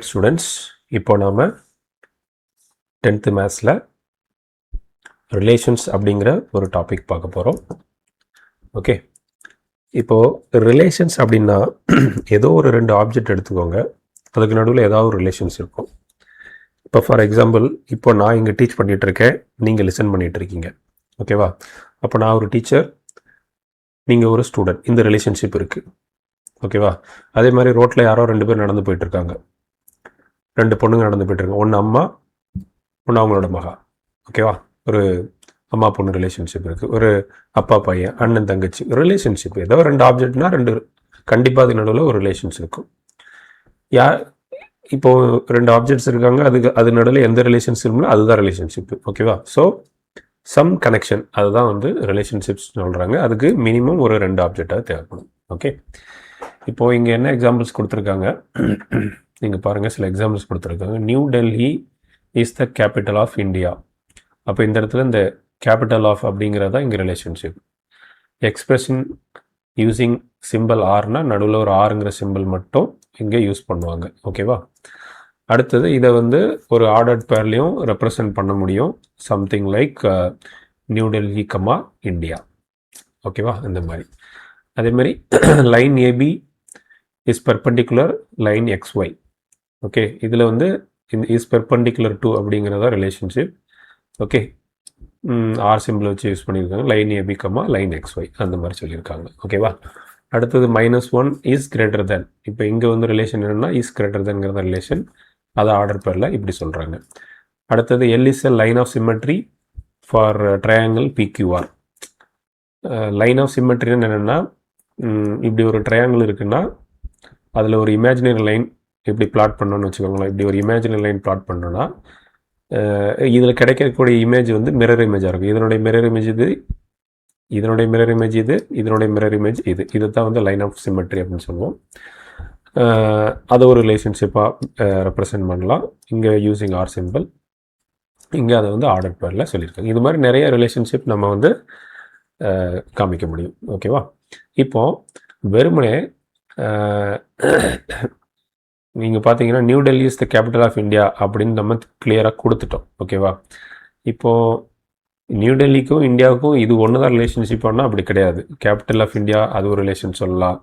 Students, இப்போ நாம் 10th மேத்ஸில் relations அப்படிங்கிற ஒரு டாபிக் பார்க்க போகிறோம். ஓகே, இப்போது ரிலேஷன்ஸ் அப்படின்னா ஏதோ ஒரு ரெண்டு ஆப்ஜெக்ட் எடுத்துக்கோங்க, அதுக்கு நடுவில் ஏதாவது ஒரு ரிலேஷன்ஸ் இருக்கும். இப்போ ஃபார் எக்ஸாம்பிள், இப்போ நான் இங்கே டீச் பண்ணிகிட்ருக்கேன், நீங்கள் லிசன் பண்ணிகிட்ருக்கீங்க. ஓகேவா? அப்போ நான் ஒரு டீச்சர், நீங்கள் ஒரு ஸ்டூடெண்ட், இந்த ரிலேஷன்ஷிப் இருக்குது. ஓகேவா? அதே மாதிரி ரோட்டில் யாரோ ரெண்டு பேர் நடந்து போயிட்டுருக்காங்க, ரெண்டு பொண்ணுங்க நடந்து போயிட்டுருக்காங்க, ஒன்று அம்மா, ஒன்று அவங்களோட மகா. ஓகேவா? ஒரு அம்மா பொண்ணு ரிலேஷன்ஷிப் இருக்குது, ஒரு அப்பா பையன், அண்ணன் தங்கச்சி ரிலேஷன்ஷிப். ஏதோ ரெண்டு ஆப்ஜெக்ட்னா ரெண்டு கண்டிப்பாக அது நடுவில் ஒரு ரிலேஷன்ஸ் இருக்கும். இப்போது ரெண்டு ஆப்ஜெக்ட்ஸ் இருக்காங்க, அது நடுவில் எந்த ரிலேஷன்ஸ் இருக்குன்னா அதுதான் ரிலேஷன்ஷிப். ஓகேவா? ஸோ சம் கனெக்ஷன், அதுதான் வந்து ரிலேஷன்ஷிப்ஸ் சொல்கிறாங்க. அதுக்கு மினிமம் ஒரு ரெண்டு ஆப்ஜெக்டாக தேவைப்படும். ஓகே, இப்போது இங்கே என்ன எக்ஸாம்பிள்ஸ் கொடுத்துருக்காங்க நீங்கள் பாருங்கள். சில எக்ஸாம்பிள்ஸ் கொடுத்துருக்காங்க. New Delhi is the capital of India. அப்போ இந்த இடத்துல இந்த கேபிட்டல் ஆஃப் அப்படிங்கிறது தான் இங்கே ரிலேஷன்ஷிப். எக்ஸ்பிரஷன் யூஸிங் சிம்பிள் ஆர்னா நடுவில் ஒரு ஆறுங்கிற சிம்பிள் மட்டும் இங்கே யூஸ் பண்ணுவாங்க. ஓகேவா? அடுத்தது இதை வந்து ஒரு ஆர்டர்ட் பேர்லேயும் ரெப்ரசன்ட் பண்ண முடியும். Something like New Delhi comma India. ஓகேவா? இந்த மாதிரி. அதே மாதிரி line AB is perpendicular line XY. Okay, இதில் வந்து இந்த இஸ் பெர்பெண்டிகுலர் டு அப்படிங்கிறதா ரிலேஷன்ஷிப். ஓகே, ஆர் சிம்பிள் வச்சு யூஸ் பண்ணியிருக்காங்க. Line AB comma line XY அந்த மாதிரி சொல்லியிருக்காங்க. ஓகேவா? அடுத்தது -1 இஸ் கிரேட்டர் தென். இப்போ இங்கே வந்து ரிலேஷன் என்னென்னா இஸ் கிரேட்டர் தென்ங்கிறத ரிலேஷன், அதை ஆர்டர் பேரில் இப்படி சொல்கிறாங்க. அடுத்தது L is a line of symmetry for triangle PQR. Line of சிமெட்ரின்னு என்னென்னா, இப்படி ஒரு ட்ரையாங்கிள் இருக்குன்னா அதில் ஒரு இமேஜினரி லைன் இப்படி பிளாட் பண்ணோன்னு வச்சுக்கோங்களேன். இப்படி ஒரு இமேஜினரி லைன் பிளாட் பண்ணோன்னா இதில் கிடைக்கக்கூடிய இமேஜ் வந்து மிரர் இமேஜாக இருக்கும். இதனுடைய மிரர் இமேஜ் இது, இதனுடைய மிரர் இமேஜ் இது, இதனுடைய மிரர் இமேஜ் இது. இதை தான் வந்து லைன் ஆஃப் சிமெட்ரி அப்படின்னு சொல்லுவோம். அதை ஒரு ரிலேஷன்ஷிப்பாக ரெப்ரசன்ட் பண்ணலாம் இங்கே யூஸிங் ஆர் சிம்பிள். இங்கே அதை வந்து ஆர்டர் பேரில் சொல்லியிருக்காங்க. இது மாதிரி நிறைய ரிலேஷன்ஷிப் நம்ம வந்து காமிக்க முடியும். ஓகேவா? இப்போது வெறுமனே நீங்கள் பார்த்தீங்கன்னா New Delhi is the capital of India அப்படின்னு நம்ம கிளியராக கொடுத்துட்டோம். ஓகேவா? இப்போது நியூ டெல்லிக்கும் இந்தியாவுக்கும் இது ஒன்று தான் ரிலேஷன்ஷிப் ஆனால் அப்படி கிடையாது. கேபிட்டல் ஆஃப் இந்தியா அது ஒரு ரிலேஷன் சொல்லலாம்.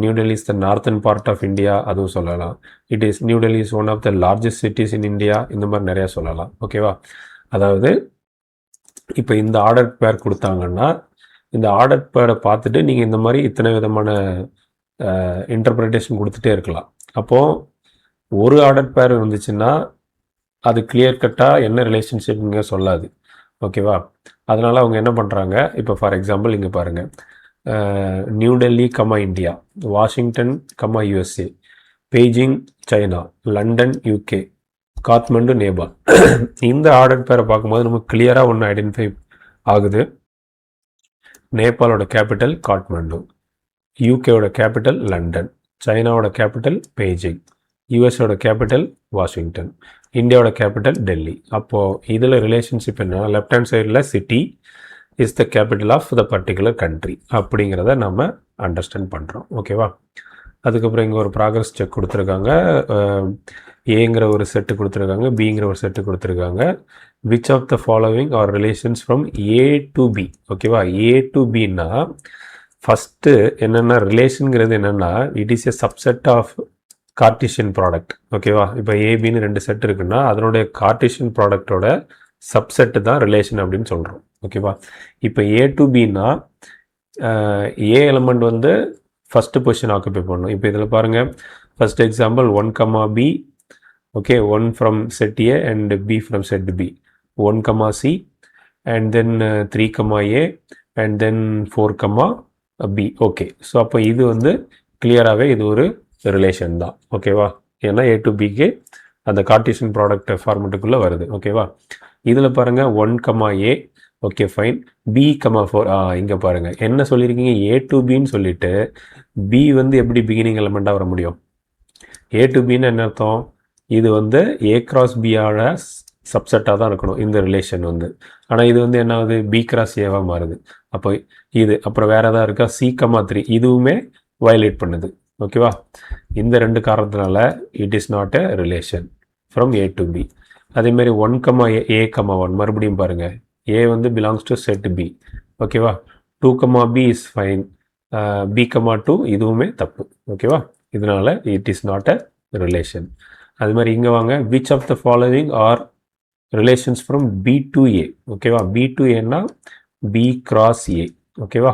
New Delhi is the northern part of India அதுவும் சொல்லலாம். It is New Delhi is one of the largest cities in India, இந்த மாதிரி நிறையா சொல்லலாம். ஓகேவா? அதாவது இப்போ இந்த ஆர்டர் பேர் கொடுத்தாங்கன்னா இந்த ஆர்டர் பேரை பார்த்துட்டு நீங்கள் இந்த மாதிரி இத்தனை விதமான இன்டர்பிரிட்டேஷன் கொடுத்துட்டே இருக்கலாம். அப்போது ஒரு ஆர்டர் பேர் இருந்துச்சுன்னா அது கிளியர் கட்டாக என்ன ரிலேஷன்ஷிப்ங்க சொல்லாது. ஓகேவா? அதனால் அவங்க என்ன பண்ணுறாங்க, இப்போ ஃபார் எக்ஸாம்பிள் இங்கே பாருங்கள், New Delhi comma India, Washington comma USA, Beijing China, London UK, Kathmandu Nepal. இந்த ஆர்டர் பேரை பார்க்கும்போது நமக்கு கிளியராக ஒன்று ஐடென்டிஃபை ஆகுது. நேபாளோட கேபிட்டல் காட்மண்டு, UKவோட கேபிட்டல் லண்டன், சைனாவோட கேபிட்டல் பெய்ஜிங், USஓட கேபிட்டல் வாஷிங்டன், இந்தியாவோட கேபிட்டல் டெல்லி. அப்போது இதில் ரிலேஷன்ஷிப் என்ன, லெஃப்ட் ஹேண்ட் சைடில் city is the capital of the particular country அப்படிங்கிறத நம்ம அண்டர்ஸ்டாண்ட் பண்ணுறோம். ஓகேவா? அதுக்கப்புறம் இங்கே ஒரு ப்ராக்ரஸ் செக் கொடுத்துருக்காங்க. ஏங்கிற ஒரு செட்டு கொடுத்துருக்காங்க, பிங்கிற ஒரு செட்டு கொடுத்துருக்காங்க. Which of the following are relations from A to B. ஓகேவா? A to Bன்னா ஃபஸ்ட்டு என்னென்னா ரிலேஷனுங்கிறது என்னென்னா it is a subset of Cartesian product. ஓகேவா? இப்போ ஏபின்னு ரெண்டு செட் இருக்குன்னா அதனுடைய கார்டீசியன் ப்ராடக்டோட சப்செட்டு தான் ரிலேஷன் அப்படின்னு சொல்கிறோம். ஓகேவா? இப்போ A to Bன்னா ஏ எலமெண்ட் வந்து ஃபஸ்ட்டு பொசிஷன் ஆக்குபை பண்ணணும். இப்போ இதில் பாருங்கள், first example 1, B. Okay, 1 from set A and B from set B, 1, C and then 3, A and then 4, B. Okay, so அப்போ இது வந்து கிளியராகவே இது ஒரு ரிலேஷன் தான். ஓகேவா? ஏன்னா A to Bக்கு அந்த கார்டீசியன் ப்ராடக்ட் ஃபார்மெட்டுக்குள்ளே வருது. ஓகேவா? இதில் பாருங்கள் 1, A. Okay, fine. B, 4. இங்கே பாருங்கள் என்ன சொல்லியிருக்கீங்க, A to Bன்னு சொல்லிவிட்டு B வந்து எப்படி பிகினிங் எலமெண்ட்டாக வர முடியும்? A to Bன்னு என்ன அர்த்தம்? இது வந்து A cross Bயோட சப்செட்டாக தான் இருக்கணும் இந்த ரிலேஷன் வந்து. ஆனால் இது வந்து என்ன ஆகுது, B cross Aவாக மாறுது. அப்போ இது அப்புறம் வேறு எதாவது இருக்கா, C, 3 இதுவுமே வயலேட் பண்ணுது. ஓகேவா? இந்த ரெண்டு காரணத்தினால it is not a relation from A to B. அதேமாதிரி 1,A,1 மறுபடியும் பாருங்கள், ஏ வந்து பிலாங்ஸ் டு செட் பி. ஓகேவா? 2,B இஸ் ஃபைன், B,2 இதுவுமே தப்பு. ஓகேவா? இதனால it is not a relation. அது மாதிரி இங்கே வாங்க, which of the following are relations from B to A. ஓகேவா? பி டு ஏன்னா பி கிராஸ் ஏ. ஓகேவா?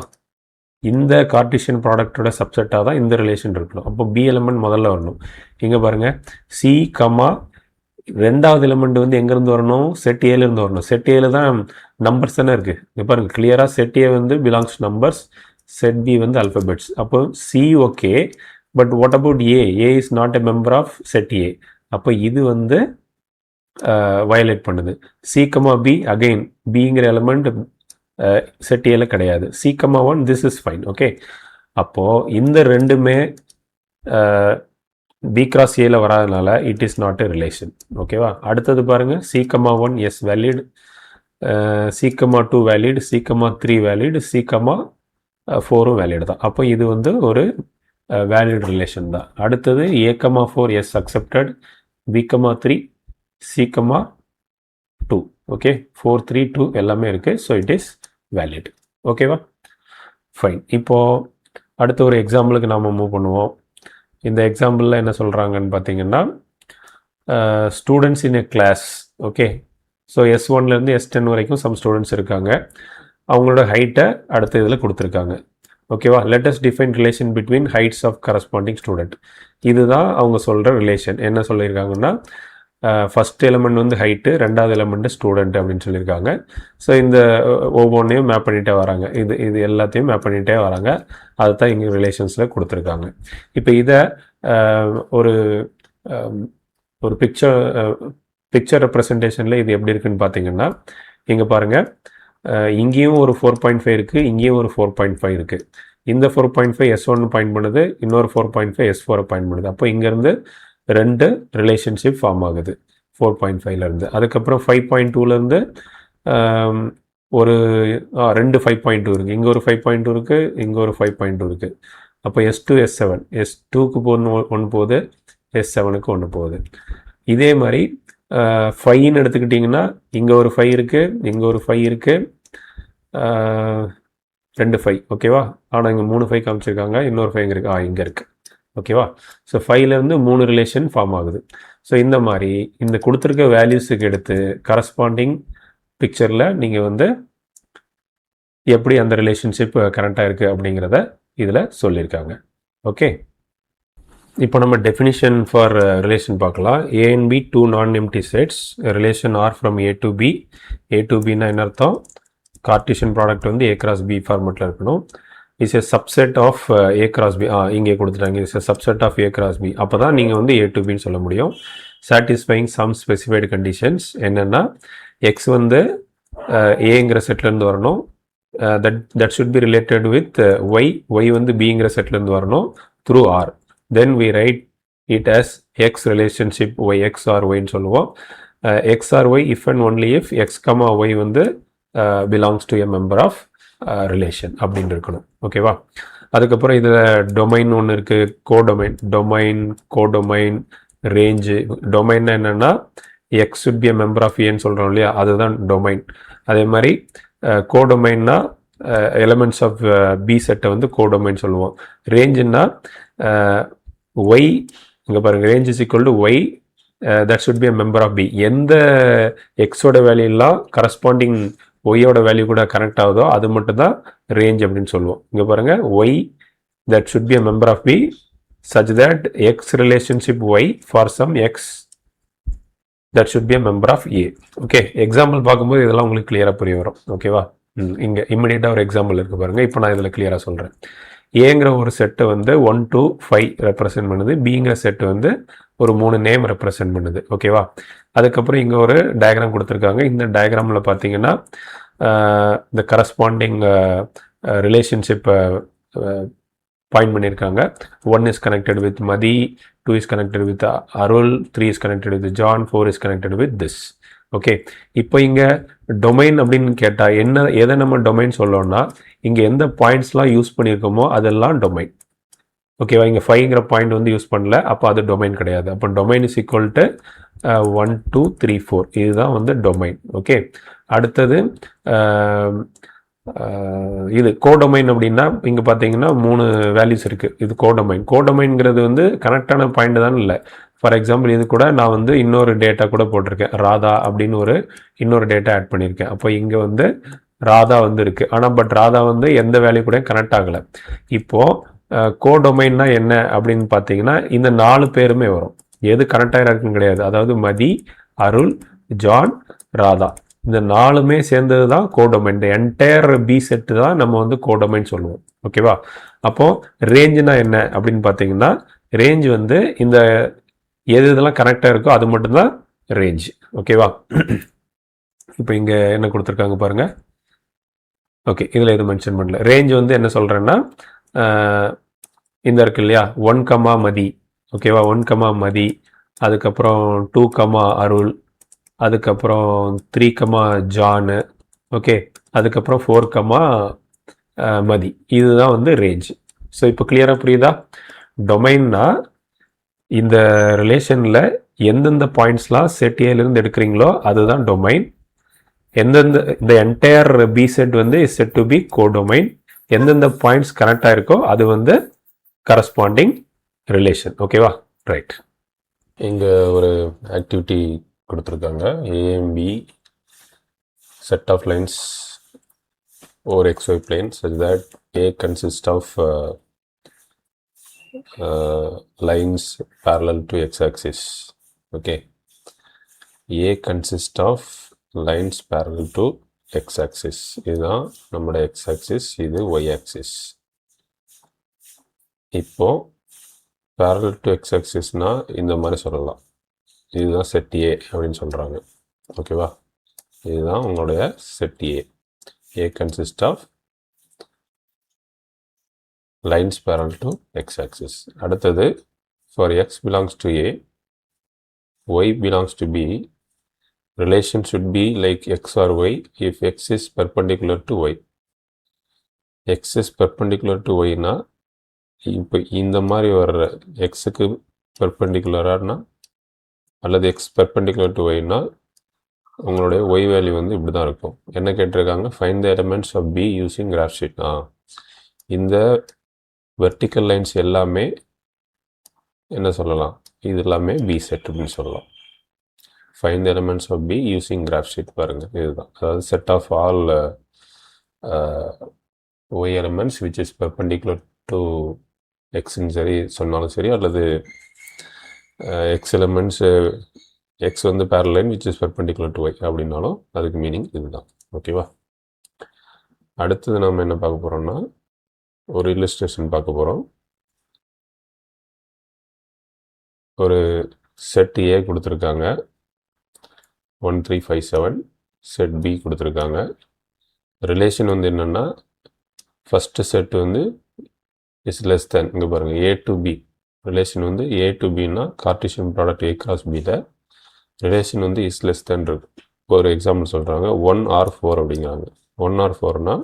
இந்த கார்டீசியன் ப்ராடக்டோட சப்செட்டாக தான் இந்த ரிலேஷன் இருக்கணும். அப்போ பி எலிமெண்ட் முதல்ல வரணும். இங்கே பாருங்கள், சி கமா ரெண்டாவது எலிமெண்ட் வந்து எங்கேருந்து வரணும்? செட் ஏலேருந்து வரணும். செட் ஏல தான் நம்பர்ஸ் தானே இருக்குது. இங்கே பாருங்கள் கிளியராக, செட் ஏ வந்து belongs to numbers, set B வந்து அல்ஃபபெட்ஸ். அப்போ C okay, but what about A? A is not a member of set A. அப்போ இது வந்து வயலேட் பண்ணுது. சி கமா பி, அகெயின் பிங்கிற எலிமெண்ட் செட் ஏல கிடையாது. C comma 1 this is fine. Okay, அப்போது இந்த ரெண்டுமே பி கிராஸ் ஏல வராதனால it is not a relation. ஓகேவா? அடுத்தது பாருங்கள், C comma 1 is valid, C comma 2 valid, C comma 3 valid, C comma 4ம் வேலிட் தான். அப்போ இது வந்து ஒரு வேலிட் ரிலேஷன் தான். அடுத்தது A comma 4 is accepted, B comma 3, C comma 2. Okay, 4, 3, 2 எல்லாமே இருக்குது. So it is valid. ஓகேவா? ஃபைன். இப்போது அடுத்த ஒரு எக்ஸாம்பிளுக்கு நாம் மூவ் பண்ணுவோம். இந்த எக்ஸாம்பிளில் என்ன சொல்கிறாங்கன்னு பார்த்தீங்கன்னா, students in a class. Okay, so S1லேருந்து S10 வரைக்கும் சம் ஸ்டூடெண்ட்ஸ் இருக்காங்க. அவங்களோட ஹைட்டை அடுத்த இதில் கொடுத்துருக்காங்க. ஓகேவா? Let's define relation between heights of corresponding student. இதுதான் அவங்க சொல்கிற ரிலேஷன். என்ன சொல்லியிருக்காங்கன்னா, ஃபஸ்ட் எலிமெண்ட் வந்து ஹைட்டு, ரெண்டாவது எலிமெண்ட்டு ஸ்டூடெண்ட் அப்படின்னு சொல்லியிருக்காங்க. ஸோ இந்த ஒவ்வொன்றையும் மேப் பண்ணிகிட்டே வராங்க. இது எல்லாத்தையும் மேப் பண்ணிகிட்டே வராங்க. அதுதான் இங்கே ரிலேஷன்ஸில் கொடுத்துருக்காங்க. இப்போ இதை ஒரு ஒரு பிக்சர் ரெப்ரசன்டேஷனில் இது எப்படி இருக்குன்னு பார்த்தீங்கன்னா, இங்கே பாருங்கள், இங்கேயும் ஒரு 4.5 இருக்குது, இங்கேயும் ஒரு 4.5 இருக்குது. இந்த 4.5 S1 பாயிண்ட் பண்ணுது, இன்னொரு 4.5 S4 பாயிண்ட் பண்ணுது. அப்போ இங்கேருந்து ரெண்டு ரிலேஷன்ஷிப் ஃபார்ம் ஆகுது 4.5லேருந்து. அதுக்கப்புறம் 5.2லேருந்து ஒரு ரெண்டு 5.2 இருக்குது. இங்கே ஒரு 5.2 இருக்குது, இங்கே ஒரு 5.2 இருக்குது. அப்போ S2 S7, S2க்கு ஒன்று போகுது, S7க்கு ஒன்று போகுது. இதே மாதிரி 5ன்னு எடுத்துக்கிட்டிங்கன்னா, இங்கே ஒரு 5 இருக்குது, இங்கே ஒரு 5 இருக்குது, 2 5. ஓகேவா? ஆனால் இங்கே 3 5 காமிச்சிருக்காங்க, இன்னொரு 5 இருக்குது, இங்கே இருக்குது. ஓகேவா? ஸோ 5லேருந்து 3 ரிலேஷன் ஃபார்ம் ஆகுது. ஸோ இந்த மாதிரி இந்த கொடுத்துருக்க வேல்யூஸுக்கு எடுத்து கரஸ்பாண்டிங் பிக்சரில் நீங்கள் வந்து எப்படி அந்த ரிலேஷன்ஷிப் கரெக்டாக இருக்குது அப்படிங்கிறத இதில் சொல்லியிருக்காங்க. ஓகே, இப்போ நம்ம டெஃபினிஷன் ஃபார் ரிலேஷன் பார்க்கலாம். A and B two non empty sets, relation R from A to B. A to பின்னா என்ன அர்த்தம்? கார்டீசியன் ப்ராடக்ட் வந்து A cross B ஃபார்மெட்டில் இருக்கணும். Is a subset of A cross B. இங்கே கொடுத்துட்டாங்க, is a subset of A cross B. அப்போ தான் நீங்கள் வந்து A to Bன்னு சொல்ல முடியும். சாட்டிஸ்ஃபைங் சம் ஸ்பெசிஃபைடு கண்டிஷன்ஸ் என்னென்னா, எக்ஸ் வந்து ஏங்கிற செட்லேருந்து வரணும், that should be related with Y வந்து பிங்கிற செட்லேருந்து வரணும் through R. Then we write it as X relationship Y, X R ஒய்ன்னு சொல்லுவோம். X R Y if and only if X comma Y வந்து belongs to a member of relation அப்படின்னு இருக்கணும். ஓகேவா? அதுக்கப்புறம் இதில் டொமைன் ஒன்று இருக்குது, கோடொமைன், ரேஞ்சு. டொமைன் என்னென்னா, X should B a member of ஏன்னு சொல்கிறோம் இல்லையா, அதுதான் டொமைன். அதே மாதிரி கோடொமைன்னா எலிமெண்ட்ஸ் ஆஃப் பி செட்டை வந்து கோடொமைன் சொல்லுவோம். ரேஞ்சுன்னா ஒய், இங்கே பாருங்கள், range is equal to Y, that should be a member of B. எந்த எக்ஸோட வேல்யூலாம் கரஸ்பாண்டிங் ஒய்யோட வேல்யூ கூட கனெக்ட் ஆகுதோ அது மட்டும் தான் ரேஞ்ச் அப்படின்னு சொல்லுவோம். இங்கே பாருங்கள், Y that should be a member of B such that x relationship y for some x that should be a member of A. Okay, example பார்க்கும்போது இதெல்லாம் உங்களுக்கு கிளியராக புரிய வரும். ஓகேவா? இங்கே இம்மிடியட்டாக ஒரு எக்ஸாம்பிள் இருக்குது பாருங்கள். இப்போ நான் இதில் கிளியராக சொல்கிறேன். ஏங்கிற ஒரு செட்டு வந்து 1 to 5 ரெப்ரசென்ட் பண்ணுது, பிங்கிற செட்டு வந்து ஒரு 3 நேம் ரெப்ரசென்ட் பண்ணுது. ஓகேவா? அதுக்கப்புறம் இங்கே ஒரு டயக்ராம் கொடுத்துருக்காங்க. இந்த டயக்ராமில் பார்த்தீங்கன்னா இந்த கரஸ்பாண்டிங் ரிலேஷன்ஷிப்பை பாயிண்ட் பண்ணியிருக்காங்க. 1 is connected with Madi, 2 is connected with Arul, 3 is connected with John, 4 is connected with this. Okay, இப்போ இங்கே டொமைன் அப்படின்னு கேட்டால் எதை நம்ம டொமைன் சொல்லணும்னா, இங்கே எந்த பாயிண்ட்ஸ்லாம் யூஸ் பண்ணியிருக்கோமோ அதெல்லாம் டொமைன். ஓகேவா? இங்கே ஃபைங்கிற பாயிண்ட் வந்து யூஸ் பண்ணல, அப்போ அது டொமைன் கிடையாது. அப்போ டொமைன் இஸ் ஈக்குவல் டு 1 2 3 4 இதுதான் வந்து டொமைன். ஓகே, அடுத்தது இது கோடொமைன் அப்படின்னா இங்கே பார்த்தீங்கன்னா 3 வேல்யூஸ் இருக்குது. இது கோடொமைன். கோடொமைன்ங்கிறது வந்து கனெக்டான பாயிண்ட் தான் இல்லை. ஃபார் எக்ஸாம்பிள் இது கூட நான் வந்து இன்னொரு டேட்டா கூட போட்டிருக்கேன், ராதா அப்படின்னு இன்னொரு டேட்டா ஆட் பண்ணியிருக்கேன். அப்போ இங்கே வந்து ராதா வந்து இருக்குது, ஆனால் பட் ராதா வந்து எந்த வேல்யூ கூட கனெக்ட் ஆகலை. இப்போது கோடொமைன்னா என்ன அப்படின்னு பார்த்தீங்கன்னா இந்த 4 பேருமே வரும். எது கனெக்ட் ஆகிருக்குன்னு கிடையாது. அதாவது மதி, அருள், ஜான், ராதா இந்த 4மே சேர்ந்தது தான் கோடொமைன். இந்த என்டையர் பி செட்டு தான் நம்ம வந்து கோடொமைன் சொல்லுவோம். ஓகேவா? அப்போது ரேஞ்சுனா என்ன அப்படின்னு பார்த்தீங்கன்னா ரேஞ்ச் வந்து இந்த இதெல்லாம் கனெக்டாக இருக்கோ அது மட்டும்தான் ரேஞ்ச். ஓகேவா? இப்போ இங்கே என்ன கொடுத்துருக்காங்க பாருங்கள். ஓகே, இதில் எதுவும் மென்ஷன் பண்ணல. ரேஞ்ச் வந்து என்ன சொல்கிறேன்னா இந்த இருக்கு இல்லையா, 1, மதி. ஓகேவா? 1, மதி, அதுக்கப்புறம் 2, அருள், அதுக்கப்புறம் 3, ஜானு, ஓகே, அதுக்கப்புறம் 4, மதி. இதுதான் வந்து ரேஞ்ச். ஸோ இப்போ கிளியராக புரியுதா? டொமைன்னா இந்த ரிலேஷனில் எந்தெந்த பாயிண்ட்ஸ்லாம் செட் ஏலேருந்து எடுக்கிறீங்களோ அதுதான் டொமைன். எந்தெந்த இந்த என்டையர் பி செட் வந்து is set to B codomain. எந்தெந்த பாயிண்ட்ஸ் கனெக்ட் ஆகிருக்கோ அது வந்து கரஸ்பாண்டிங் ரிலேஷன். ஓகேவா? ரைட். இங்கே ஒரு ஆக்டிவிட்டி கொடுத்துருக்காங்க. AMB set of lines over XY plane such that A consists of lines parallel to x-axis. Okay, A consists of lines parallel to x-axis. இதுதான் நம்முடைய x-axis, இது y-axis. இப்போ parallel to x-axisனா இந்த மாதிரி சொல்லலாம். இதுதான் செட் A அப்படின்னு சொல்கிறாங்க. ஓகேவா? இதுதான் உங்களுடைய set A. A consists of lines parallel to x-axis. அடுத்தது for x belongs to A, y belongs to B, relation should be like x or y if x is perpendicular to y. x is perpendicular to y னா இப்போ இந்த மாதிரி வர்ற எக்ஸுக்கு பெர்பெண்டிகுலரானா அல்லது X perpendicular to ஒய்னா உங்களுடைய Y value வந்து இப்படி தான் இருக்கும். என்ன கேட்டிருக்காங்க? Find the elements of B using graph sheet. இந்த வெர்டிக்கல் லைன்ஸ் எல்லாமே என்ன சொல்லலாம்? இது எல்லாமே பி செட் அப்படின்னு சொல்லலாம். Find the elements of B using graph sheet பாருங்கள், இதுதான். அதாவது set of all Y elements which is perpendicular to எக்ஸ்ன்னு சரி சொன்னாலும் சரி, அல்லது எக்ஸ் எலிமெண்ட்ஸ் எக்ஸ் வந்து parallel line which is perpendicular to Y அப்படின்னாலும் அதுக்கு மீனிங் இதுதான். ஓகேவா? அடுத்தது நம்ம என்ன பார்க்க போகிறோம்னா ஒரு இல்லஸ்ட்ரேஷன் பார்க்க போகிறோம். ஒரு செட் ஏ கொடுத்துருக்காங்க, 1 3 5 7. செட் பி கொடுத்துருக்காங்க. ரிலேஷன் வந்து என்னென்னா ஃபஸ்ட்டு செட் வந்து இஸ் லெஸ் தேன், இங்கே பாருங்கள், ஏ டு பி. ரிலேஷன் வந்து ஏ டு பின்னா கார்டீசியன் ப்ராடக்ட் ஏ கிராஸ் பியில் ரிலேஷன் வந்து இஸ் லெஸ் தேன் இருக்கு. ஒரு எக்ஸாம்பிள் சொல்கிறாங்க, 1 or 4 அப்படிங்கிறாங்க. 1 or 4னா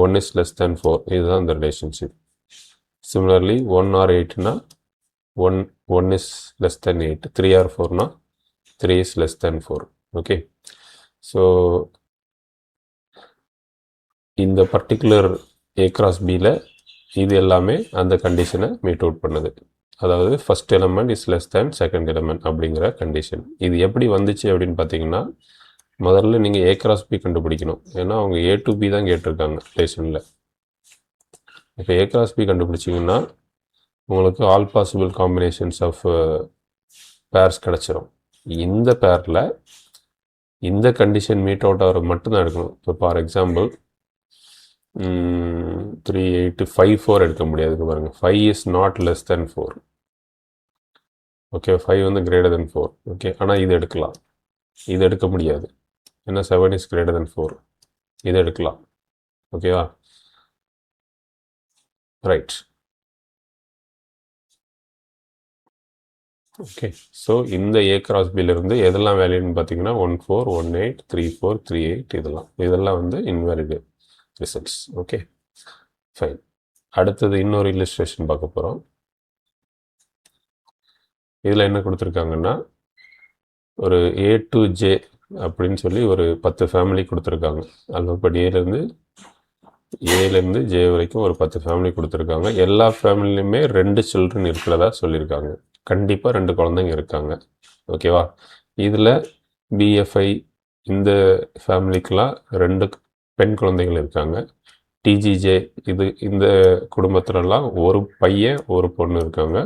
1 is less than 4, இதுதான் இந்த relationship. Similarly 1 or 8னா 1 is less than 8. 3 or 4னா 3 is less than 4. Okay, so இந்த பர்டிகுலர் ஏ கிராஸ் பியில் இது எல்லாமே அந்த கண்டிஷனை மீட் அவுட் பண்ணுது. அதாவது first element is less than second element அப்படிங்கிற கண்டிஷன். இது எப்படி வந்துச்சு அப்படின்னு பார்த்தீங்கன்னா முதல்ல நீங்கள் ஏ கிராஸ் பி கண்டுபிடிக்கணும். ஏன்னா அவங்க ஏ டு பி தான் கேட்டிருக்காங்க ரிலேஷனில். இப்போ ஏ கிராஸ் பி கண்டுபிடிச்சிங்கன்னா உங்களுக்கு all possible combinations of pairs கிடச்சிரும். இந்த பேரில் இந்த கண்டிஷன் மீட் அவுட் ஆகிற மட்டும்தான் எடுக்கணும். இப்போ ஃபார் எக்ஸாம்பிள் 3 8 5 4 எடுக்க முடியாது. பாருங்கள், 5 is not less than 4. Okay, 5 வந்து கிரேட்டர் தென் 4. ஓகே, ஆனால் இது எடுக்கலாம், இது எடுக்க முடியாது. ஏன்னா 7 இஸ் கிரேட்டர் தென் 4. இது எடுக்கலாம். ஓகேவா? ரைட். ஓகே, ஸோ இந்த ஏ கிராஸ் பியிலிருந்து எதெல்லாம் வேல்யூன்னு பார்த்தீங்கன்னா 1 4 1 8 3 4 3 8 இதெல்லாம் வந்து இன்வேலிட் ரிசல்ட்ஸ். Okay, fine. அடுத்தது இன்னொரு இல்லஸ்ட்ரேஷன் பார்க்க போகிறோம். இதில் என்ன கொடுத்துருக்காங்கன்னா ஒரு A to J அப்படின்னு சொல்லி ஒரு 10 ஃபேமிலி கொடுத்துருக்காங்க. ஆல்ஃபபெட் ஏலேருந்து ஜே வரைக்கும் ஒரு 10 ஃபேமிலி கொடுத்துருக்காங்க. எல்லா ஃபேமிலியுமே 2 சில்ட்ரன் இருக்கிறதா சொல்லியிருக்காங்க. கண்டிப்பாக 2 குழந்தைங்க இருக்காங்க. ஓகேவா? இதில் BFI இந்த ஃபேமிலிக்கெலாம் 2 பெண் குழந்தைகள் இருக்காங்க. TGJ இந்த குடும்பத்துலலாம் ஒரு பையன் ஒரு பொண்ணு இருக்காங்க.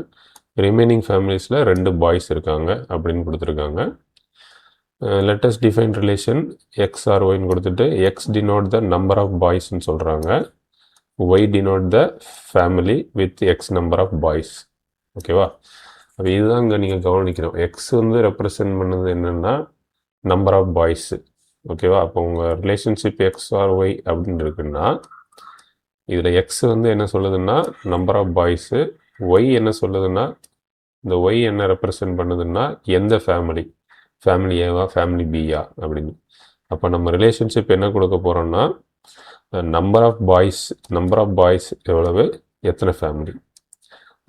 ரிமைனிங் ஃபேமிலிஸில் 2 பாய்ஸ் இருக்காங்க அப்படின்னு கொடுத்துருக்காங்க. let us define relation x or yன்னு கொடுத்துட்டு x denote the number of boysன்னு சொல்கிறாங்க, y denote the family with x number of boys. ஓகேவா? அப்போ இதுதான் இங்கே நீங்கள் கவனிக்கணும். x வந்து ரெப்ரசன்ட் பண்ணது என்னென்னா நம்பர் ஆஃப் பாய்ஸு. ஓகேவா? அப்போ உங்கள் ரிலேஷன்ஷிப் x or y அப்படின்னு இருக்குன்னா இதில் x வந்து என்ன சொல்லுதுன்னா நம்பர் ஆஃப் பாய்ஸு, y என்ன சொல்லுதுன்னா இந்த y என்ன ரெப்ரசன்ட் பண்ணுதுன்னா எந்த ஃபேமிலி, ஃபேமிலி ஏவா ஃபேமிலி பியா அப்படின்னு. அப்போ நம்ம ரிலேஷன்ஷிப் என்ன கொடுக்க போகிறோம்னா நம்பர் ஆஃப் பாய்ஸ் எவ்வளவு, எத்தனை ஃபேமிலி.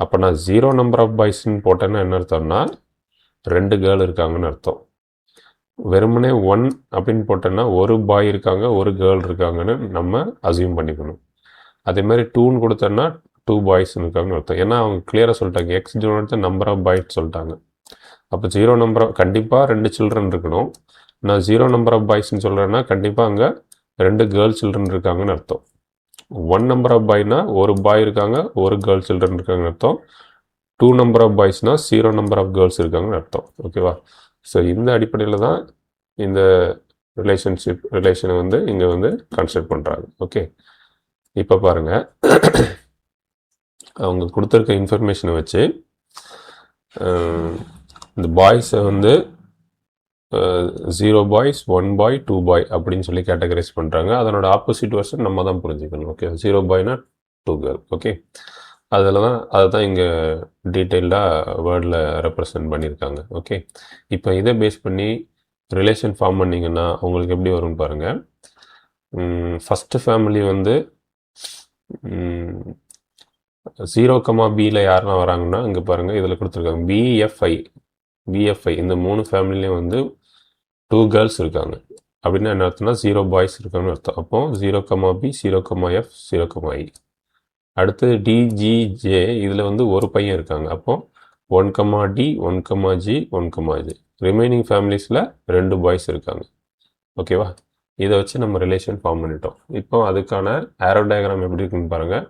அப்போ நான் 0 நம்பர் ஆஃப் பாய்ஸ்ன்னு போட்டேன்னா என்ன அர்த்தம்னா 2 கேர்ள் இருக்காங்கன்னு அர்த்தம். வெறுமனே 1 அப்படின்னு போட்டேன்னா ஒரு பாய் இருக்காங்க ஒரு கேர்ள் இருக்காங்கன்னு நம்ம அசியூம் பண்ணிக்கணும். அதே மாதிரி 2ன்னு கொடுத்தோன்னா 2 பாய்ஸ் இருக்காங்கன்னு அர்த்தம். ஏன்னா அவங்க கிளியராக சொல்லிட்டாங்க X denote number of boys சொல்லிட்டாங்க. அப்போ 0 நம்பர் கண்டிப்பாக 2 சில்ட்ரன் இருக்கணும். நான் 0 நம்பர் ஆஃப் பாய்ஸ்ன்னு சொல்கிறேன்னா கண்டிப்பாக அங்கே 2 கேர்ள் சில்ட்ரன் இருக்காங்கன்னு அர்த்தம். 1 நம்பர் ஆஃப் பாய்னா ஒரு பாய் இருக்காங்க ஒரு கேர்ள் சில்ட்ரன் இருக்காங்கன்னு அர்த்தம். 2 நம்பர் ஆஃப் பாய்ஸ்னா 0 நம்பர் ஆஃப் கேர்ள்ஸ் இருக்காங்கன்னு அர்த்தம். ஓகேவா? ஸோ இந்த அடிப்படையில் தான் இந்த ரிலேஷனை வந்து இங்கே வந்து கன்சிடர் பண்ணுறாங்க. ஓகே, இப்போ பாருங்கள், அவங்க கொடுத்துருக்க இன்ஃபர்மேஷனை வச்சு இந்த பாய்ஸை வந்து 0 பாய்ஸ் 1 பாய் 2 பாய் அப்படின்னு சொல்லி கேட்டகரைஸ் பண்ணுறாங்க. அதனோட ஆப்போசிட் வெர்ஷன் நம்ம தான் புரிஞ்சுக்கணும். Okay, 0 பாய்னா 2 girl. ஓகே, அதை தான் இங்கே டீட்டெயில்டாக வேர்டில் ரெப்ரசன்ட் பண்ணியிருக்காங்க. ஓகே, இப்போ இதை பேஸ் பண்ணி ரிலேஷன் ஃபார்ம் பண்ணிங்கன்னா உங்களுக்கு எப்படி வரும்னு பாருங்கள். ஃபஸ்ட்டு ஃபேமிலி வந்து 0, Bயில் யாரெல்லாம் வராங்கன்னா இங்கே பாருங்கள், இதில் கொடுத்துருக்காங்க BFI இந்த 3 ஃபேமிலிலையும் வந்து 2 கேர்ள்ஸ் இருக்காங்க. அப்படின்னா என்ன அர்த்தம்னா 0 பாய்ஸ் இருக்காங்கன்னு அர்த்தம். அப்போ 0, B 0, F 0, I. அடுத்து DGJ இதில் வந்து ஒரு பையன் இருக்காங்க. அப்போ 1, D 1, G 1, J. Remaining ஃபேமிலிஸில் 2 boys இருக்காங்க. ஓகேவா? இதை வச்சு நம்ம ரிலேஷன் ஃபார்ம் பண்ணிட்டோம். இப்போ அதுக்கான ஆரோ டயக்ராம் எப்படி இருக்குன்னு பாருங்கள்.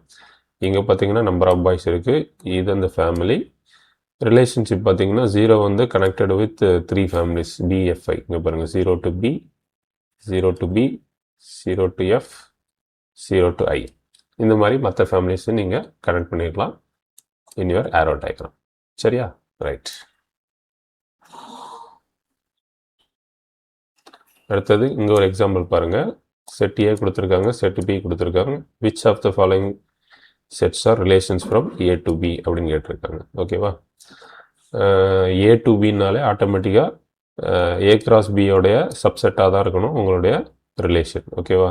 இங்கே பார்த்தீங்கன்னா நம்பர் ஆஃப் பாய்ஸ் இருக்குது, இது அந்த ஃபேமிலி. ரிலேஷன்ஷிப் பார்த்தீங்கன்னா 0 வந்து கனெக்டட் வித் 3 ஃபேமிலிஸ் BFI. இங்கே பாருங்கள், 0 to B 0 to B 0 to F 0 to I. இந்த மாதிரி மற்ற ஃபேமிலிஸும் நீங்கள் கனெக்ட் பண்ணிடலாம் இன் யுவர் ஆரோ டயக்ராம். சரியா? ரைட். அடுத்தது இங்கே ஒரு எக்ஸாம்பிள் பாருங்கள். செட் A கொடுத்துருக்காங்க, செட் B கொடுத்துருக்காங்க. Which of the following sets are relations from A to B அப்படின்னு கேட்டிருக்காங்க. ஓகேவா? A to Bனாலே ஆட்டோமேட்டிக்காக A cross Bயோடைய சப்செட்டாக தான் இருக்கணும் உங்களுடைய ரிலேஷன். ஓகேவா?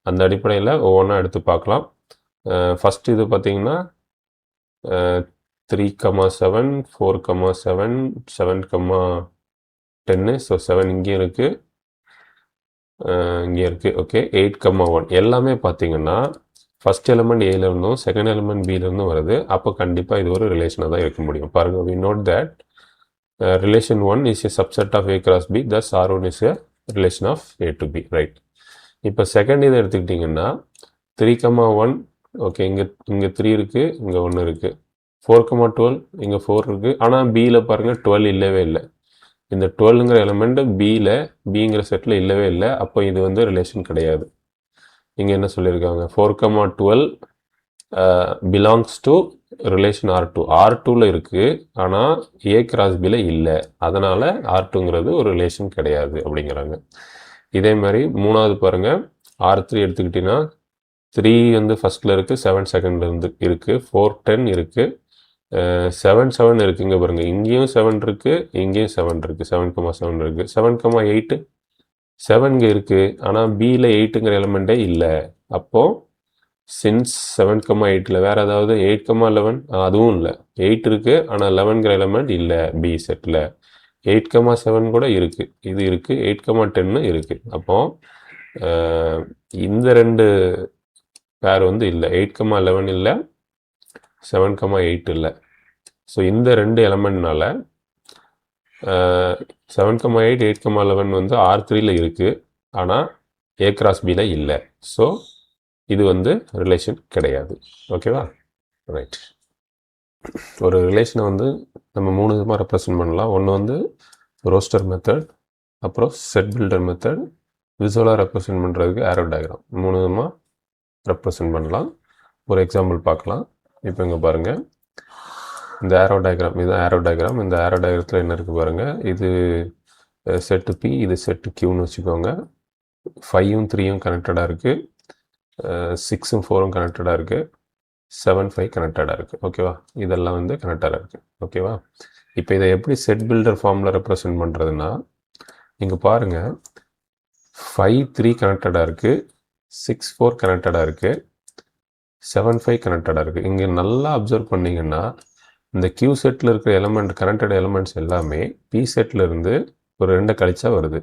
அந்த அடிப்படையில் ஒவ்வொன்றா எடுத்து பார்க்கலாம். ஃபஸ்ட்டு இது பார்த்தீங்கன்னா 3, 7 4, 7 7, 10. ஸோ 7 இங்கேயும் இருக்குது, இங்கே இருக்குது. ஓகே, 8, 1 எல்லாமே பார்த்தீங்கன்னா ஃபஸ்ட் எலிமெண்ட் ஏல இருந்தும் செகண்ட் எலிமெண்ட் பியிலிருந்தும் வருது. அப்போ கண்டிப்பாக இது ஒரு ரிலேஷனாக தான் இருக்க முடியும். பாருங்கள், we note that relation 1 is a subset of A cross B, thus R1 is a relation of A to B, right? இப்போ செகண்ட் இதை எடுத்துக்கிட்டிங்கன்னா 3, 1 ஓகே, இங்கே 3 இருக்குது, இங்கே 1 இருக்குது. 4, 12 இங்கே 4 இருக்குது. ஆனால் பியில் பாருங்கள் 12 இல்லவே இல்லை. இந்த 12ங்கிற எலிமெண்ட் பிங்கிற செட்டில் இல்லவே இல்லை. அப்போ இது வந்து ரிலேஷன் கிடையாது. இங்கே என்ன சொல்லியிருக்காங்க, 4, 12 பிலாங்ஸ் டு ரிலேஷன் R2. R2ல இருக்குது, ஆனால் A கிராஸ் பியில் இல்லை. அதனால் R2ங்கிறது ஒரு ரிலேஷன் கிடையாது அப்படிங்கிறாங்க. இதே மாதிரி மூணாவது பாருங்கள், R3 எடுத்துக்கிட்டிங்கன்னா 3 வந்து ஃபஸ்ட்டில் இருக்குது, 7 செகண்டில் இருக்குது, 4, 10 இருக்குது, 7, 7 இருக்குது. இங்கே பாருங்கள், இங்கேயும் 7 இருக்குது, இங்கேயும் 7 இருக்குது, 7, 7 இருக்குது. 7, 8 7 இங்கே இருக்குது, ஆனால் பியில் 8ங்கிற எலிமெண்ட்டே இல்லை. அப்போது சின்ஸ் 7,8ல் வேறு ஏதாவது 8,11 அதுவும் இல்லை. 8 இருக்குது, ஆனால் 11ங்கிற எலமெண்ட் இல்லை பி செட்டில். 8,7 கூட இருக்குது, இது இருக்குது. 8,10 இருக்குது. அப்போது இந்த ரெண்டு பேர் வந்து இல்லை. 8,11 இல்லை, 7,8 இல்லை. ஸோ இந்த ரெண்டு எலமெண்ட்னால 7,8 8,11 வந்து R3ல் இருக்குது, ஆனால் A cross Bயில் இல்லை. ஸோ இது வந்து ரிலேஷன் கிடையாது. ஓகேவா? ரைட். ஒரு ரிலேஷனை வந்து நம்ம 3 விதமாக ரெப்ரசன்ட் பண்ணலாம். ஒன்று வந்து ரோஸ்டர் மெத்தட், அப்புறம் செட் பில்டர் மெத்தட், விசுவலாக ரெப்ரசன்ட் பண்ணுறதுக்கு ஆரோ டயக்ராம். 3 விதமாக ரெப்ரசன்ட் பண்ணலாம். ஒரு எக்ஸாம்பிள் பார்க்கலாம். இப்போ இங்கே பாருங்கள், இந்த ஆரோ டயக்ராம், இதுதான் ஆரோ டயக்ராம். இந்த ஆரோ டயக்ராமத்தில் என்ன இருக்குது பாருங்கள். இது செட்டு பி, இது செட்டு கியூன்னு வச்சுக்கோங்க. 5ம் 3ம் கனெக்டடாக இருக்குது, 6ம் 4ம் கனெக்டடாக இருக்குது, 7 5 கனெக்டடாக இருக்குது. ஓகேவா? இதெல்லாம் வந்து கனெக்டடாக இருக்குது. ஓகேவா? இப்போ இதை எப்படி செட் பில்டர் ஃபார்மில் ரெப்ரசன்ட் பண்ணுறதுன்னா, இங்கே பாருங்கள், 5 3 கனெக்டடாக இருக்குது, 6 4 கனெக்டடாக இருக்குது, 7 5 கனெக்டடாக இருக்குது. இங்கே நல்லா அப்சர்வ் பண்ணிங்கன்னா இந்த கியூ செட்டில் இருக்கிற எலமெண்ட், கனெக்டட் எலமெண்ட்ஸ் எல்லாமே பி செட்டில் இருந்து ஒரு 2 கழிச்சா வருது.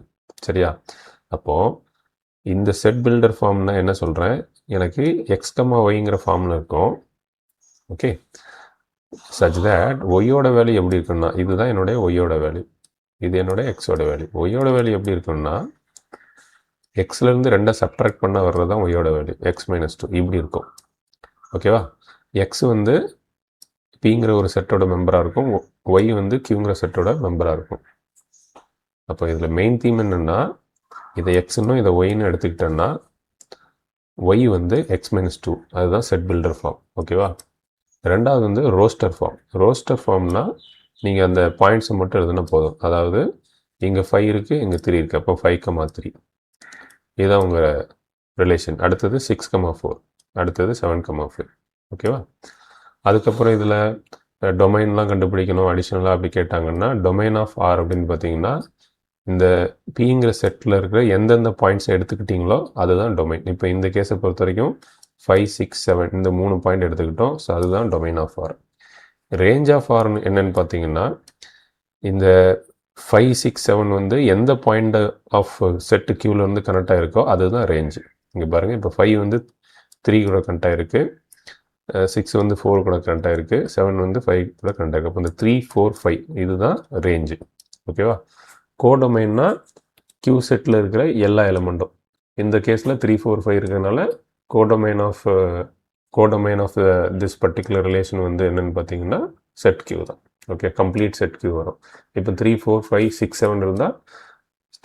சரியா? அப்போது இந்த செட் பில்டர் ஃபார்ம்னா என்ன சொல்கிறேன், எனக்கு எக்ஸ் கமா ஒய்ங்கிற ஃபார்மில் இருக்கும். ஓகே, சச் தேட் ஒய்யோட வேல்யூ எப்படி இருக்குன்னா, இதுதான் என்னுடைய ஒய்யோட வேல்யூ, இது என்னுடைய எக்ஸோட வேல்யூ. ஒய்யோட வேல்யூ எப்படி இருக்குன்னா, எக்ஸ்லேருந்து 2 சப்ட்ராக்ட் பண்ண வர்றது தான் ஒய்யோட வேல்யூ, எக்ஸ் மைனஸ் 2 இப்படி இருக்கும். ஓகேவா? எக்ஸ் வந்து பிங்கிற ஒரு செட்டோட மெம்பராக இருக்கும், ஒய் வந்து கியூங்கிற செட்டோட மெம்பராக இருக்கும். அப்போ இதில் மெயின் தீம் என்னென்னா, இதை எக்ஸ்னும் இதை ஒய்னு எடுத்துக்கிட்டோன்னா ஒய் வந்து எக்ஸ் மைனஸ் 2, அதுதான் செட் பில்டர் ஃபார்ம். ஓகேவா? ரெண்டாவது வந்து ரோஸ்டர் ஃபார்ம். ரோஸ்டர் ஃபார்ம்னா நீங்கள் அந்த பாயிண்ட்ஸை மட்டும் எழுதுனா போதும். அதாவது இங்கே 5 இருக்குது, இங்கே 3 இருக்குது, அப்போ 5,3 இதுதான் உங்கள் ரிலேஷன். அடுத்தது 6,4, அடுத்தது 7,5. ஓகேவா? அதுக்கப்புறம் இதில் டொமைன்லாம் கண்டுபிடிக்கணும் அடிஷ்னலாக அப்படி கேட்டாங்கன்னா, டொமைன் ஆஃப் ஆர் அப்படின்னு பார்த்தீங்கன்னா, இந்த பிங்கிற செட்டில் இருக்கிற எந்தெந்த பாயிண்ட்ஸை எடுத்துக்கிட்டிங்களோ அதுதான் டொமைன். இப்போ இந்த கேஸை பொறுத்த வரைக்கும் 5 6 7 இந்த 3 பாயிண்ட் எடுத்துக்கிட்டோம். ஸோ அதுதான் domain of R. Range of R என்னன்னு பார்த்தீங்கன்னா, இந்த 5 6 7 வந்து எந்த பாயிண்ட் ஆஃப் செட்டு கியூவில் வந்து கனெக்ட் ஆகிருக்கோ அதுதான் ரேஞ்சு. இங்கே பாருங்கள், இப்போ 5 வந்து 3 கூட கனெக்ட் ஆகிருக்கு, 6 வந்து 4 கூட கனெக்ட் ஆகிருக்கு, 7 வந்து 5 கூட கனெக்ட் ஆகிருக்கு. அப்போ இந்த 3 4 5 இதுதான் ரேஞ்சு. ஓகேவா? கோடொமைன்னா கியூ செட்டில் இருக்கிற எல்லா எலமெண்ட்டும். இந்த கேஸில் 3 4 5 இருக்கிறதுனால codomain of this particular relation வந்து என்னென்னு பார்த்தீங்கன்னா செட் கியூ தான். ஓகே, கம்ப்ளீட் செட் கியூ வரும். இப்போ 3 4 5 6 7 இருந்தால்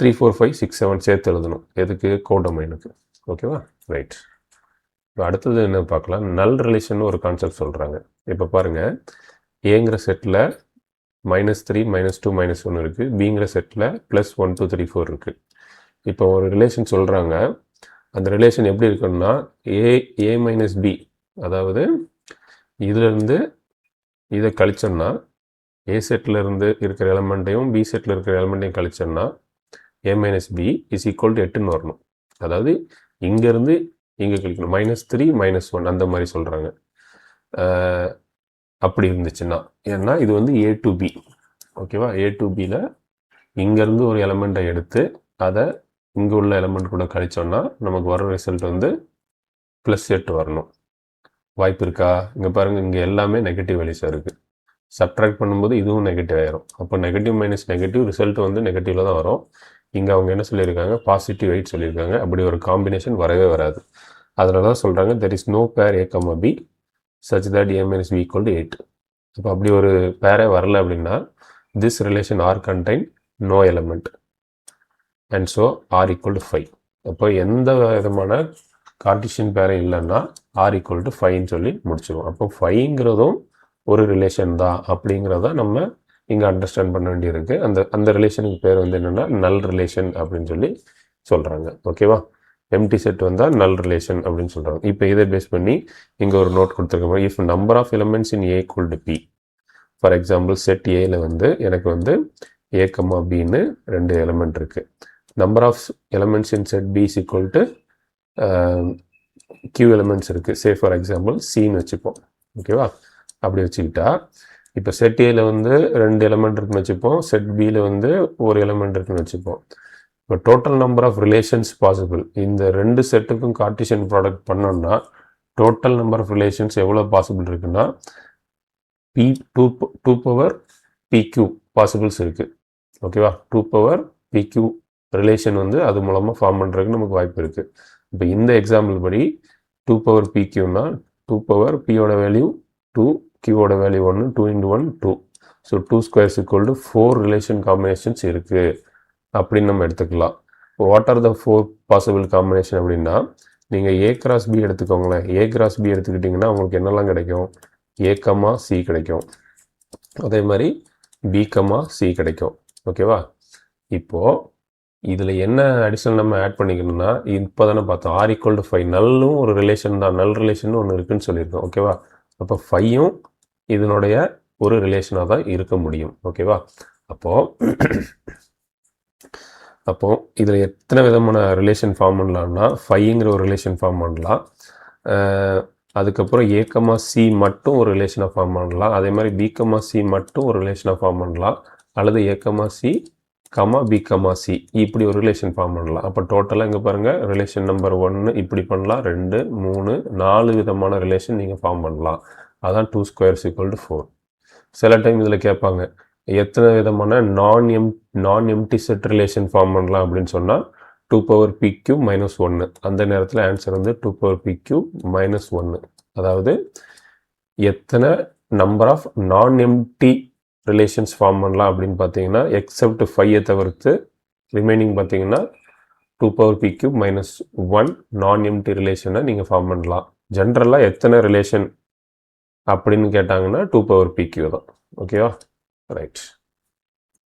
3 4 5 6 7 சேர்த்து எழுதணும். எதுக்கு? கோடொமைனுக்கு. ஓகேவா? ரைட். இப்போ அடுத்தது என்ன பார்க்கலாம், நல் ரிலேஷன் ஒரு கான்செப்ட் சொல்கிறாங்க. இப்போ பாருங்கள், ஏங்கிற செட்டில் -3 -2 -1 இருக்குது, பிங்கிற செட்டில் +1 2 3 4 இருக்குது. இப்போ ஒரு ரிலேஷன் சொல்கிறாங்க, அந்த ரிலேஷன் எப்படி இருக்குன்னா, ஏ மைனஸ் பி, அதாவது இதிலிருந்து இதை கழிச்சோம்னா ஏ செட்டில் இருந்து இருக்கிற எலமெண்ட்டையும் பி செட்டில் இருக்கிற எலமெண்ட்டையும் கழிச்சோம்னா A minus B is equal to 8ன்னு வரணும். அதாவது இங்கேருந்து இங்கே கழிக்கணும், -3 -1 அந்த மாதிரி சொல்கிறாங்க. அப்படி இருந்துச்சுன்னா, ஏன்னா இது வந்து ஏ டு பி. ஓகேவா? ஏ டு பியில் இங்கேருந்து ஒரு எலமெண்ட்டை எடுத்து அதை இங்கே உள்ள எலமெண்ட் கூட கழிச்சோன்னா நமக்கு வர ரிசல்ட் வந்து +8 வரணும். வாய்ப்பு இருக்கா? இங்கே பாருங்கள், இங்கே எல்லாமே நெகட்டிவ் வேல்யூஸாக இருக்குது. சப்ட்ராக்ட் பண்ணும்போது இதுவும் நெகட்டிவ் ஆயிரும். அப்போ நெகட்டிவ் மைனஸ் நெகட்டிவ் ரிசல்ட் வந்து நெகட்டிவில் தான் வரும். இங்கே அவங்க என்ன சொல்லியிருக்காங்க, +8 சொல்லியிருக்காங்க. அப்படி ஒரு காம்பினேஷன் வரவே வராது. அதனால தான் சொல்கிறாங்க, there is no pair A comma B such that A minus B equal to 8. இப்போ அப்படி ஒரு பேரே வரல அப்படின்னா this relation R contain no element and so R equal to 5. அப்போ எந்த விதமான கார்ட்டீசியன் பேரும் இல்லைன்னா ஆர் ஈக்குவல் டு 5ன்னு சொல்லி முடிச்சிடுவோம். அப்போ 5ங்கிறதும் ஒரு ரிலேஷன் தான் அப்படிங்கிறத நம்ம இங்கே அண்டர்ஸ்டாண்ட் பண்ண வேண்டியிருக்கு. அந்த ரிலேஷனுக்கு பேர் வந்து என்னென்னா நல் ரிலேஷன் அப்படின்னு சொல்லி சொல்கிறாங்க. ஓகேவா? எம்டி செட் வந்தால் நல் ரிலேஷன் அப்படின்னு சொல்கிறாங்க. இப்போ இதை பேஸ் பண்ணி இங்கே ஒரு நோட் கொடுத்துருக்கோம். If number of elements in A equal to B, for example set ஏல வந்து எனக்கு வந்து ஏ கமா பின்னு 2 எலமெண்ட் இருக்குது. Number of elements in set B is equal to Q elements இருக்குது. சே ஃபார் எக்ஸாம்பிள் சின்னு வச்சுப்போம். ஓகேவா? அப்படி வச்சுக்கிட்டா இப்போ செட் ஏல வந்து 2 எலிமெண்ட் இருக்குன்னு வச்சுப்போம். செட் பியில் வந்து ஒரு எலிமெண்ட் இருக்குன்னு வச்சுப்போம். இப்போ total number of relations possible, இந்த 2 செட்டுக்கும் கார்ட்டீசியன் ப்ராடக்ட் பண்ணோம்னா டோட்டல் நம்பர் ஆஃப் ரிலேஷன்ஸ் எவ்வளோ பாசிபிள் இருக்குன்னா டூ பவர் பிக்யூ பாசிபிள்ஸ் இருக்குது. ஓகேவா? 2 பவர் பிக்யூ ரிலேஷன் வந்து அது மூலமாக ஃபார்ம் பண்ணுறதுக்கு நமக்கு வாய்ப்பு இருக்குது. இப்போ இந்த எக்ஸாம்பிள் படி 2 பவர் பிக்யூனா 2 பவர் பியோட வேல்யூ 2, கியூவோட value 1, 2 into 1 2. So 2 squares equal to 4 relation combinations இருக்குது அப்படின்னு நம்ம எடுத்துக்கலாம். What are the 4 possible combination அப்படின்னா, நீங்கள் ஏ கிராஸ் பி எடுத்துக்கோங்களேன். ஏ கிராஸ் பி எடுத்துக்கிட்டிங்கன்னா உங்களுக்கு என்னெல்லாம் கிடைக்கும்? ஏ கமா சி கிடைக்கும். அதே மாதிரி பி கமா சி கிடைக்கும். ஓகேவா? இப்போது இதில் என்ன அடிஷனல் நம்ம ஆட் பண்ணிக்கணும்னா, இப்போ தானே பார்த்தோம் ஆர் ஈக்குவல் டு 5 நல்லும் ஒரு ரிலேஷன் தான். நல் ரிலேஷன் ஒன்று இருக்குன்னு சொல்லியிருக்கோம். ஓகேவா? அப்போ 5ம் இதனுடைய ஒரு ரிலேஷனாக தான் இருக்க முடியும். ஓகேவா? அப்போது இதில் எத்தனை விதமான ரிலேஷன் ஃபார்ம் பண்ணலாம்னா 5ங்கிற ஒரு ரிலேஷன் ஃபார்ம் பண்ணலாம். அதுக்கப்புறம் ஏ கமா சி மட்டும் ஒரு ரிலேஷனாக ஃபார்ம் பண்ணலாம். அதே மாதிரி பி கமா சி மட்டும் ஒரு ரிலேஷனாக ஃபார்ம் பண்ணலாம். அல்லது A comma C comma B comma C இப்படி ஒரு ரிலேஷன் ஃபார்ம் பண்ணலாம். அப்போ டோட்டலாக இங்கே பாருங்கள், ரிலேஷன் நம்பர் 1 இப்படி பண்ணலாம், 2, 3, 4 விதமான ரிலேஷன் நீங்கள் ஃபார்ம் பண்ணலாம். அதான் 2 ஸ்கொயர்ஸ் equal to 4. சில டைம் இதில் கேட்பாங்க எத்தனை விதமான நான் எம்டி செட் ரிலேஷன் ஃபார்ம் பண்ணலாம் அப்படின்னு சொன்னால் 2 பவர் பிக்யூ மைனஸ் 1. அந்த நேரத்தில் ஆன்சர் வந்து 2 பவர் பிக்யூ மைனஸ் 1. அதாவது எத்தனை நம்பர் ஆஃப் நான் எம்டி ரிலேஷன்ஸ் ஃபார்ம் பண்ணலாம் அப்படின்னு பார்த்தீங்கன்னா எக்ஸப்ட் 5 தவிர்த்து ரிமைனிங் பார்த்தீங்கன்னா 2 பவர் பிக்யூ மைனஸ் 1 நான் எம்டி ரிலேஷனை நீங்கள் ஃபார்ம் பண்ணலாம். ஜென்ரலாக எத்தனை ரிலேஷன் அப்படின்னு கேட்டாங்கன்னா 2 பவர் பிக்யூ தான். ஓகேவா? ரைட்.